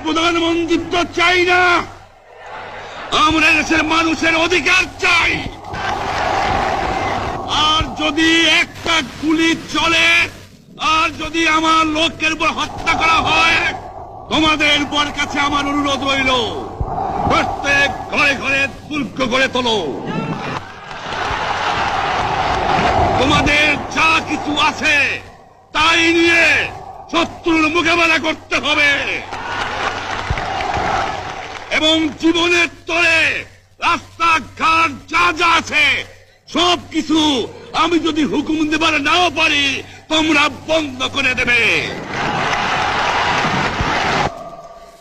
প্রধানমন্ত্রী চাই না, আমরা দেশের মানুষের অধিকার চাই। আর যদি একটা গুলি চলে, আর যদি আমার লোকের উপর হত্যা করা হয়, তোমাদের উপর কাছে আমার অনুরোধ রইল, প্রত্যেক ঘরে ঘরে দুর্গ গড়ে তোলো। তোমাদের যা কিছু আছে তাই নিয়ে শত্রুর মোকাবেলা করতে হবে, এবং জীবনের তরে রাস্তাঘাট যা যা আছে সবকিছু আমি যদি হুকুম দেবার নাও পারি, তোমরা বন্ধ করে দেবে।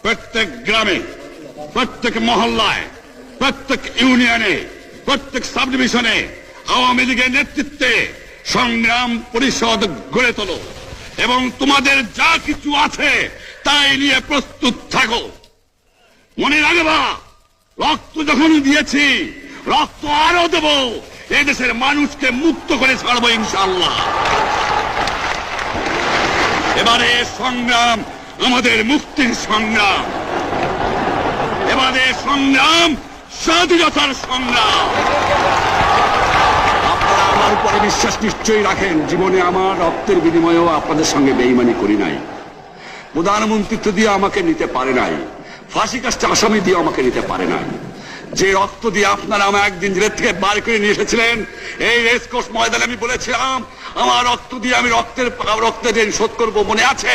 প্রত্যেক গ্রামে, প্রত্যেক মহল্লায়, প্রত্যেক ইউনিয়নে, প্রত্যেক সাব ডিভিশনে আওয়ামী লীগের নেতৃত্বে সংগ্রাম পরিষদ গড়ে তোলো, এবং তোমাদের যা কিছু আছে তাই নিয়ে প্রস্তুত থাকো। মনে রাখবা, রক্ত যখন দিয়েছি, রক্ত আরো দেব, এদেশের মানুষকে মুক্ত করে ছাড়বো ইনশাআল্লাহ। এবারে সংগ্রাম আমাদের মুক্তির সংগ্রাম, এবারে সংগ্রাম স্বাধীনতার সংগ্রাম। আপনারা আমার উপরে বিশ্বাস নিশ্চয়ই রাখেন। জীবনে আমার রক্তের বিনিময়েও আপনাদের সঙ্গে বেঈমানি করি নাই। প্রধানমন্ত্রিত্ব দিয়ে আমাকে নিতে পারে নাই, ফাঁসি কাস্টে আসামি দিয়ে আমাকে নিতে পারে নাই। যে রক্ত দিয়ে আপনারা আমার একদিন জেলের থেকে বার করে নিয়ে এসেছিলেন, এই রেসকোর্স ময়দানে আমি বলেছিলাম আমার রক্ত দিয়ে আমি রক্তের ঋণ শোধ করবো, মনে আছে?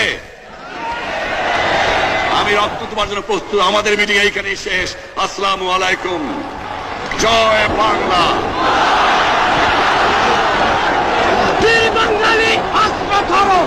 আমি রক্ত তোমার জন্য প্রস্তুত। আমাদের মিটিং এইখানেই শেষ। আসসালামু আলাইকুম। জয় বাংলা। বাঙালি অস্ত্র ধরো।